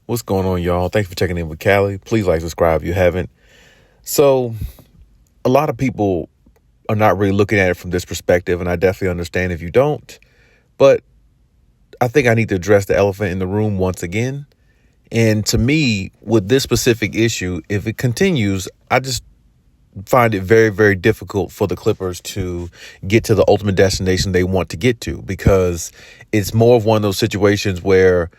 What's going on, y'all? Thanks for checking in with Callie. Please like, subscribe if you haven't. So, a lot of people are not really looking at it from this perspective, and I definitely understand if you don't. But I think I need to address the elephant in the room once again. And to me, with this specific issue, if it continues, I just find it very, very difficult for the Clippers to get to the ultimate destination they want to get to, because it's more of one of those situations where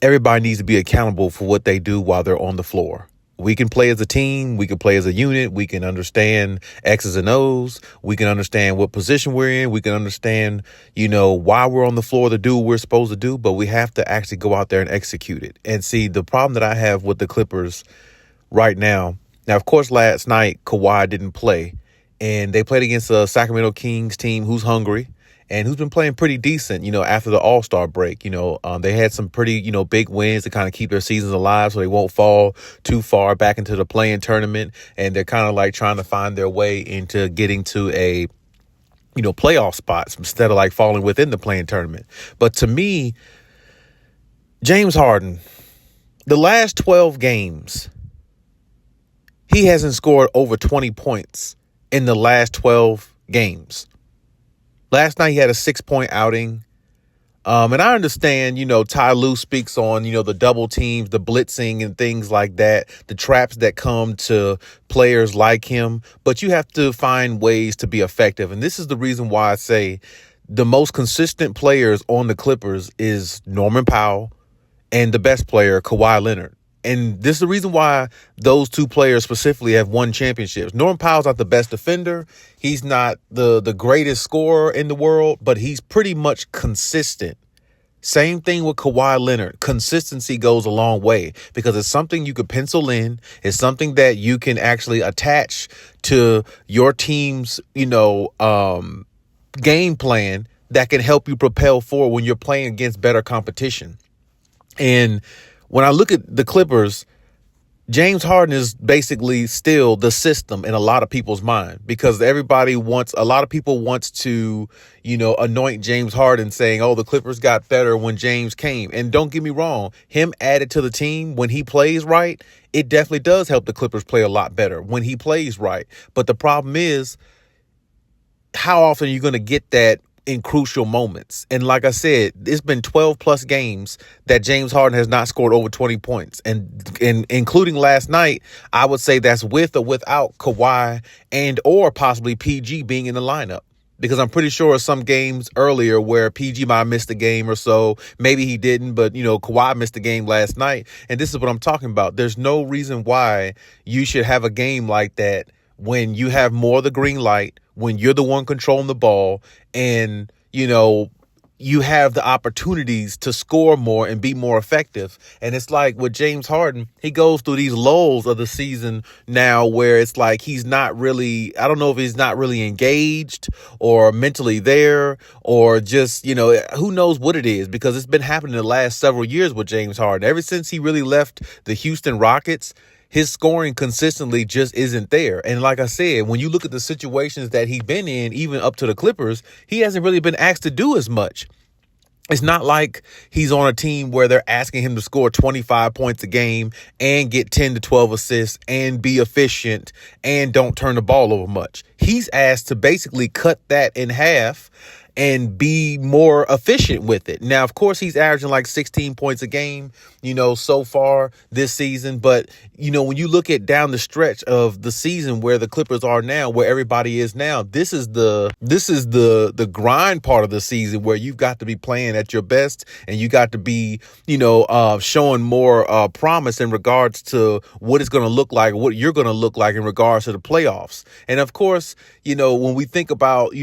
everybody needs to be accountable for what they do while they're on the floor. We can play as a team. We can play as a unit. We can understand X's and O's. We can understand what position we're in. We can understand, why we're on the floor to do what we're supposed to do. But we have to actually go out there and execute it. And see, the problem that I have with the Clippers right now, of course, last night, Kawhi didn't play. And they played against a Sacramento Kings team who's hungry and who's been playing pretty decent, after the All-Star break. They had some pretty, big wins to kind of keep their seasons alive so they won't fall too far back into the play-in tournament. And they're kind of like trying to find their way into getting to a, playoff spots instead of like falling within the play-in tournament. But to me, James Harden, the last 12 games, he hasn't scored over 20 points in the last 12 games. Last night he had a 6-point outing. And I understand, Ty Lue speaks on, the double teams, the blitzing and things like that, the traps that come to players like him. But you have to find ways to be effective. And this is the reason why I say the most consistent players on the Clippers is Norman Powell and the best player, Kawhi Leonard. And this is the reason why those two players specifically have won championships. Norman Powell's not the best defender. He's not the greatest scorer in the world, but he's pretty much consistent. Same thing with Kawhi Leonard. Consistency goes a long way because it's something you could pencil in. It's something that you can actually attach to your team's, game plan that can help you propel forward when you're playing against better competition. And when I look at the Clippers, James Harden is basically still the system in a lot of people's mind, because a lot of people wants to, anoint James Harden saying, oh, the Clippers got better when James came. And don't get me wrong, him added to the team when he plays right, it definitely does help the Clippers play a lot better when he plays right. But the problem is, how often are you going to get that in crucial moments? And like I said, it's been 12 plus games that James Harden has not scored over 20 points. And including last night, I would say that's with or without Kawhi and or possibly PG being in the lineup. Because I'm pretty sure some games earlier where PG might have missed a game or so, maybe he didn't, but, Kawhi missed a game last night. And this is what I'm talking about. There's no reason why you should have a game like that when you have more of the green light, when you're the one controlling the ball, and, you have the opportunities to score more and be more effective. And it's like with James Harden, he goes through these lulls of the season now where it's like he's not really, I don't know if he's not really engaged or mentally there, or just, who knows what it is, because it's been happening the last several years with James Harden. Ever since he really left the Houston Rockets, his scoring consistently just isn't there. And like I said, when you look at the situations that he's been in, even up to the Clippers, he hasn't really been asked to do as much. It's not like he's on a team where they're asking him to score 25 points a game and get 10 to 12 assists and be efficient and don't turn the ball over much. He's asked to basically cut that in half and be more efficient with it. Now, of course, he's averaging like 16 points a game, so far this season. But, when you look at down the stretch of the season where the Clippers are now, where everybody is now, this is the grind part of the season where you've got to be playing at your best and you got to be, showing more promise in regards to what it's going to look like, what you're going to look like in regards to the playoffs. And of course, when we think about,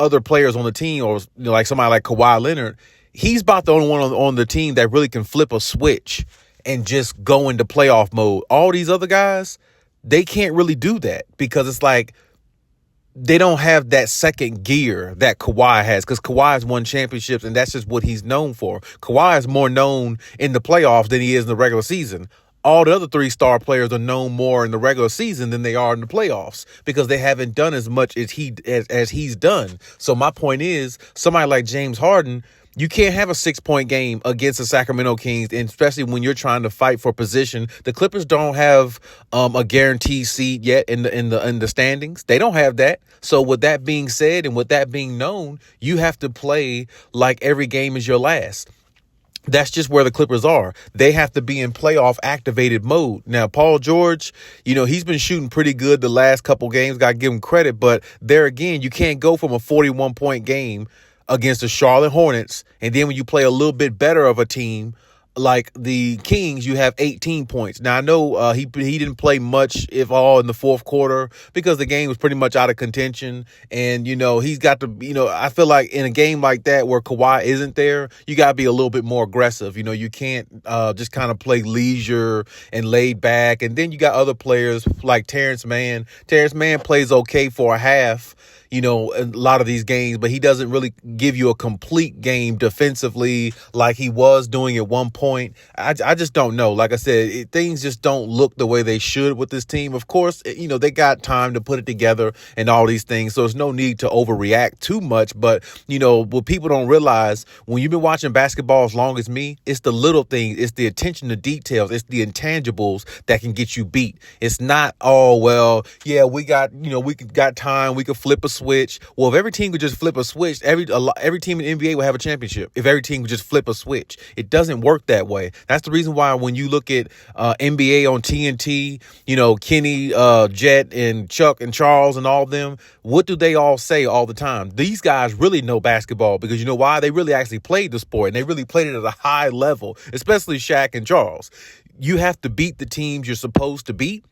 other players on the team, or like somebody like Kawhi Leonard, he's about the only one on the team that really can flip a switch and just go into playoff mode. All these other guys, they can't really do that because it's like they don't have that second gear that Kawhi has, because Kawhi has won championships and that's just what he's known for. Kawhi is more known in the playoffs than he is in the regular season. All the other 3-star players are known more in the regular season than they are in the playoffs because they haven't done as much as he's done. So my point is, somebody like James Harden, You can't have a 6-point game against the Sacramento Kings, and especially when you're trying to fight for position. The Clippers don't have a guaranteed seed yet in the standings. They don't have that. So with that being said, and with that being known, you have to play like every game is your last. That's just where the Clippers are. They have to be in playoff activated mode. Now, Paul George, he's been shooting pretty good the last couple games. Got to give him credit. But there again, you can't go from a 41-point game against the Charlotte Hornets, and then when you play a little bit better of a team like the Kings, you have 18 points. Now, I know he didn't play much, if all, in the fourth quarter because the game was pretty much out of contention. And, he's got to, I feel like in a game like that where Kawhi isn't there, you got to be a little bit more aggressive. You can't just kind of play leisure and laid back. And then you got other players like Terrence Mann. Terrence Mann plays okay for a half, a lot of these games, but he doesn't really give you a complete game defensively like he was doing at one point. I just don't know. Like I said, things just don't look the way they should with this team. Of course, they got time to put it together and all these things, so there's no need to overreact too much. But, what people don't realize, when you've been watching basketball as long as me, it's the little things, it's the attention to details, it's the intangibles that can get you beat. It's not, we got time, we could flip a switch. Well, if every team could just flip a switch, every team in the NBA would have a championship. If every team could just flip a switch, it doesn't work that way. That's the reason why when you look at NBA on TNT, Kenny, Jet, and Chuck and Charles and all of them, what do they all say all the time? These guys really know basketball because you know why? They really actually played the sport, and they really played it at a high level, especially Shaq and Charles. You have to beat the teams you're supposed to beat.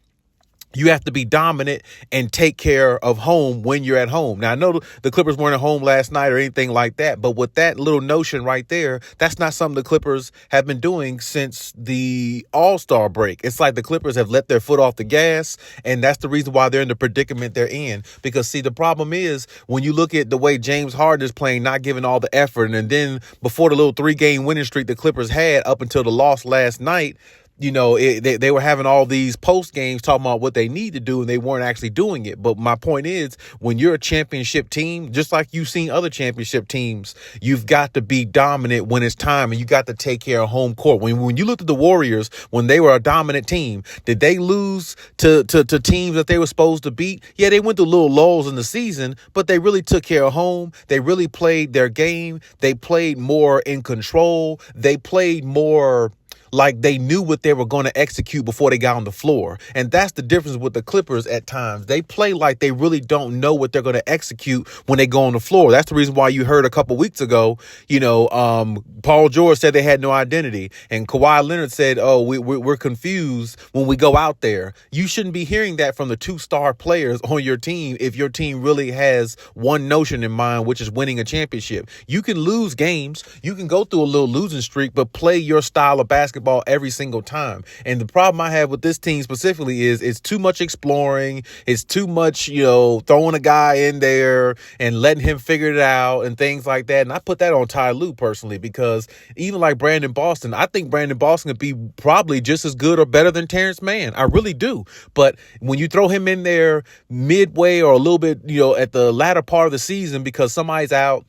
You have to be dominant and take care of home when you're at home. Now, I know the Clippers weren't at home last night or anything like that, but with that little notion right there, that's not something the Clippers have been doing since the All-Star break. It's like the Clippers have let their foot off the gas, and that's the reason why they're in the predicament they're in. Because, see, the problem is when you look at the way James Harden is playing, not giving all the effort, and then before the little 3-game winning streak the Clippers had up until the loss last night, they were having all these post games talking about what they need to do, and they weren't actually doing it. But my point is, when you're a championship team, just like you've seen other championship teams, you've got to be dominant when it's time, and you got to take care of home court. When you looked at the Warriors, when they were a dominant team, did they lose to teams that they were supposed to beat? Yeah, they went through little lulls in the season, but they really took care of home. They really played their game. They played more in control. They played more like they knew what they were going to execute before they got on the floor. And that's the difference with the Clippers at times. They play like they really don't know what they're going to execute when they go on the floor. That's the reason why you heard a couple weeks ago, Paul George said they had no identity. And Kawhi Leonard said, we're confused when we go out there. You shouldn't be hearing that from the 2-star players on your team if your team really has one notion in mind, which is winning a championship. You can lose games. You can go through a little losing streak, but play your style of basketball every single time. And the problem I have with this team specifically is it's too much exploring. It's too much, throwing a guy in there and letting him figure it out and things like that. And I put that on Ty Lue personally, because even like Brandon Boston, I think Brandon Boston could be probably just as good or better than Terrence Mann. I really do. But when you throw him in there midway or a little bit, at the latter part of the season because somebody's out,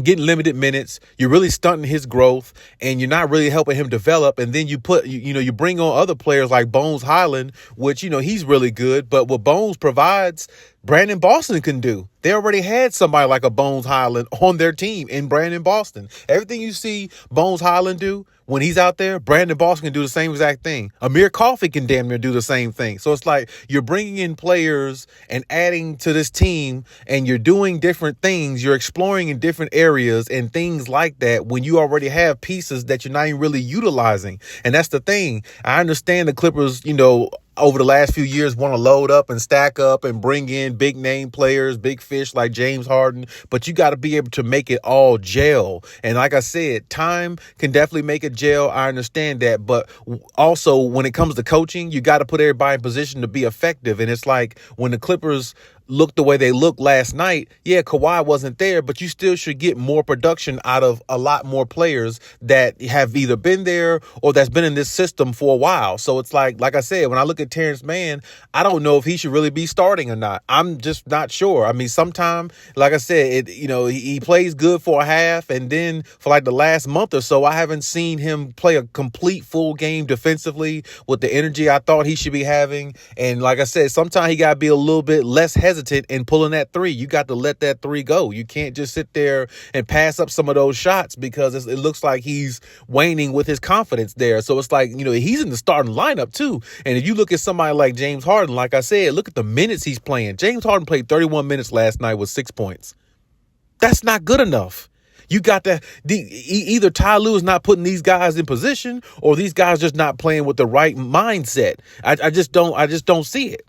getting limited minutes, you're really stunting his growth, and you're not really helping him develop. And then you bring on other players like Bones Highland, which, he's really good. But what Bones provides, Brandon Boston can do. They already had somebody like a Bones Highland on their team in Brandon Boston. Everything you see Bones Highland do when he's out there, Brandon Boston can do the same exact thing. Amir Coffey can damn near do the same thing. So it's like you're bringing in players and adding to this team, and you're doing different things. You're exploring in different areas and things like that when you already have pieces that you're not even really utilizing. And that's the thing. I understand the Clippers, over the last few years want to load up and stack up and bring in big name players, big fish like James Harden, but you got to be able to make it all gel. And like I said, time can definitely make it gel. I understand that. But also when it comes to coaching, you got to put everybody in position to be effective. And it's like when the Clippers look the way they looked last night, yeah, Kawhi wasn't there, but you still should get more production out of a lot more players that have either been there or that's been in this system for a while. So it's like I said, when I look at Terrence Mann, I don't know if he should really be starting or not. I'm just not sure. I mean, sometime, like I said, he plays good for a half, and then for like the last month or so, I haven't seen him play a complete full game defensively with the energy I thought he should be having. And like I said, sometimes he got to be a little bit less hesitant in pulling that three. You got to let that three go. You can't just sit there and pass up some of those shots because it looks like he's waning with his confidence there. So it's like, he's in the starting lineup too. And if you look at somebody like James Harden, like I said, look at the minutes he's playing. James Harden played 31 minutes last night with 6 points. That's not good enough. You got to either Ty Lue is not putting these guys in position, or these guys just not playing with the right mindset. I just don't see it.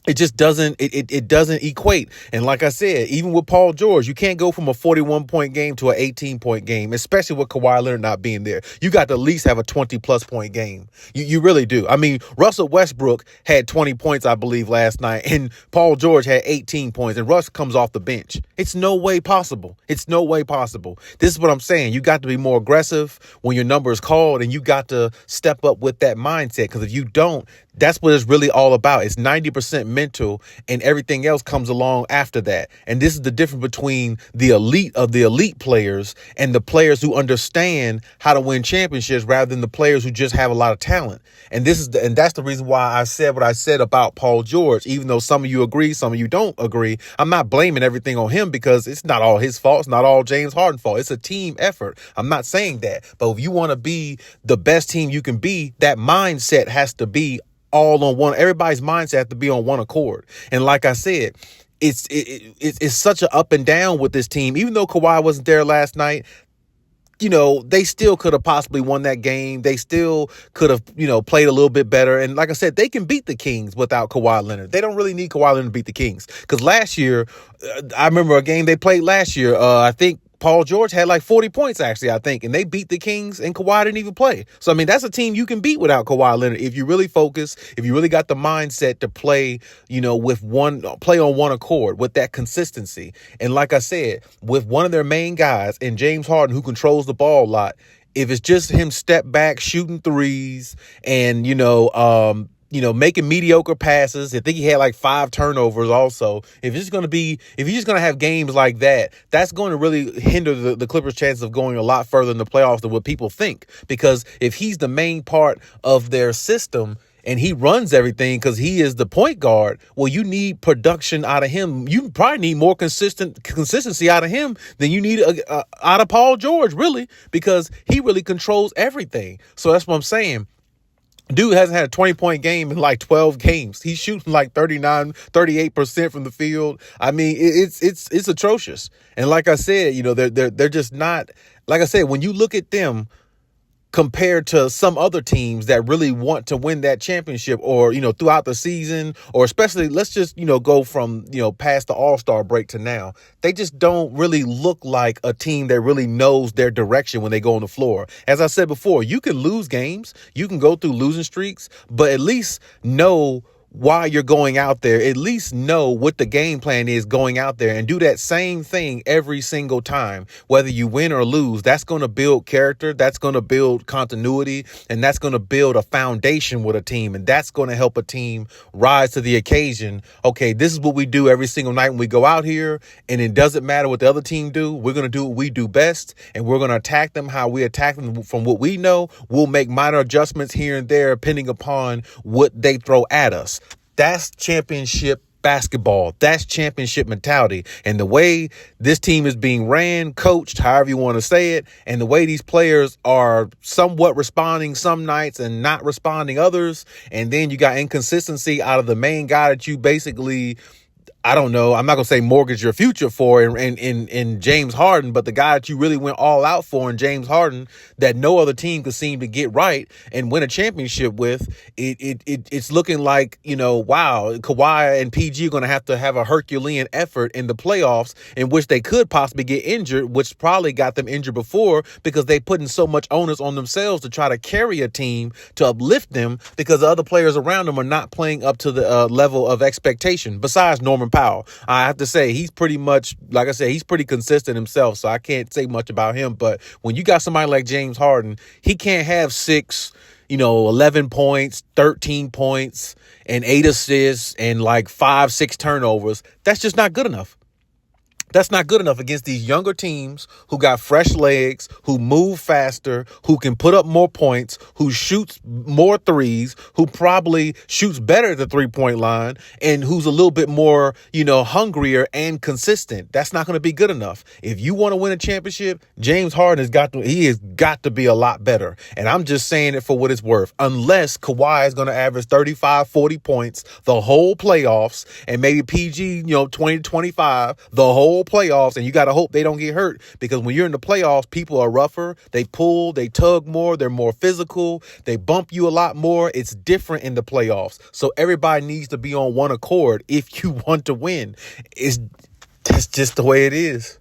It just doesn't, it doesn't equate. And like I said, even with Paul George, you can't go from a 41-point game to an 18-point game, especially with Kawhi Leonard not being there. You got to at least have a 20-plus point game. You really do. I mean, Russell Westbrook had 20 points, I believe, last night, and Paul George had 18 points, and Russ comes off the bench. It's no way possible. It's no way possible. This is what I'm saying. You got to be more aggressive when your number is called, and you got to step up with that mindset, because if you don't, that's what it's really all about. It's 90% mental, and everything else comes along after that. And this is the difference between the elite of the elite players and the players who understand how to win championships rather than the players who just have a lot of talent. And that's the reason why I said what I said about Paul George. Even though some of you agree, some of you don't agree, I'm not blaming everything on him, because it's not all his fault. It's not all James Harden's fault. It's a team effort. I'm not saying that. But if you want to be the best team you can be, that mindset has to be all on one. Everybody's mindset has to be on one accord. And like I said, it's such an up and down with this team. Even though Kawhi wasn't there last night, they still could have possibly won that game. They still could have, played a little bit better. And like I said, they can beat the Kings without Kawhi Leonard. They don't really need Kawhi Leonard to beat the Kings. Because last year, I remember a game they played last year. I think Paul George had like 40 points, actually, I think, and they beat the Kings, and Kawhi didn't even play. So, I mean, that's a team you can beat without Kawhi Leonard if you really focus, if you really got the mindset to play, play on one accord with that consistency. And like I said, with one of their main guys in James Harden, who controls the ball a lot, if it's just him step back, shooting threes, and, making mediocre passes. I think he had like 5 turnovers also. If you're just going to have games like that, that's going to really hinder the Clippers' chances of going a lot further in the playoffs than what people think. Because if he's the main part of their system and he runs everything because he is the point guard, well, you need production out of him. You probably need more consistency out of him than you need out of Paul George, really, because he really controls everything. So that's what I'm saying. Dude hasn't had a 20-point game in like 12 games. He's shooting like 38% from the field. I mean, it's atrocious. And like I said, they're just not, like I said, when you look at them compared to some other teams that really want to win that championship, or, throughout the season, or especially, let's just, go from, past the All-Star break to now, they just don't really look like a team that really knows their direction when they go on the floor. As I said before, you can lose games, you can go through losing streaks, but at least know why you're going out there. At least know what the game plan is going out there, and do that same thing every single time, whether you win or lose. That's going to build character. That's going to build continuity, and that's going to build a foundation with a team. And that's going to help a team rise to the occasion. Okay, this is what we do every single night when we go out here, and it doesn't matter what the other team do. We're going to do what we do best, and we're going to attack them how we attack them from what we know. We'll make minor adjustments here and there depending upon what they throw at us. That's championship basketball. That's championship mentality. And the way this team is being ran, coached, however you want to say it, and the way these players are somewhat responding some nights and not responding others, and then you got inconsistency out of the main guy that you basically, I don't know, I'm not going to say mortgage your future for in James Harden, but the guy that you really went all out for in James Harden that no other team could seem to get right and win a championship with, it's looking like, wow, Kawhi and PG are going to have a Herculean effort in the playoffs in which they could possibly get injured, which probably got them injured before because they putting so much onus on themselves to try to carry a team to uplift them because the other players around them are not playing up to the level of expectation, besides Norman Powell. I have to say he's pretty much, like I said, he's pretty consistent himself, so I can't say much about him. But when you got somebody like James Harden, he can't have 11 points, 13 points, and 8 assists, and like 5, 6 turnovers. That's just not good enough. That's not good enough against these younger teams who got fresh legs, who move faster, who can put up more points, who shoots more threes, who probably shoots better at the 3-point line, and who's a little bit more, hungrier and consistent. That's not going to be good enough. If you want to win a championship, James Harden has got to be a lot better. And I'm just saying it for what it's worth. Unless Kawhi is going to average 35, 40 points the whole playoffs, and maybe PG, 20 to 25 the whole playoffs, and you got to hope they don't get hurt, because when you're in the playoffs, people are rougher, they pull, they tug more, they're more physical, they bump you a lot more. It's different in the playoffs, so everybody needs to be on one accord if you want to win. That's just the way it is.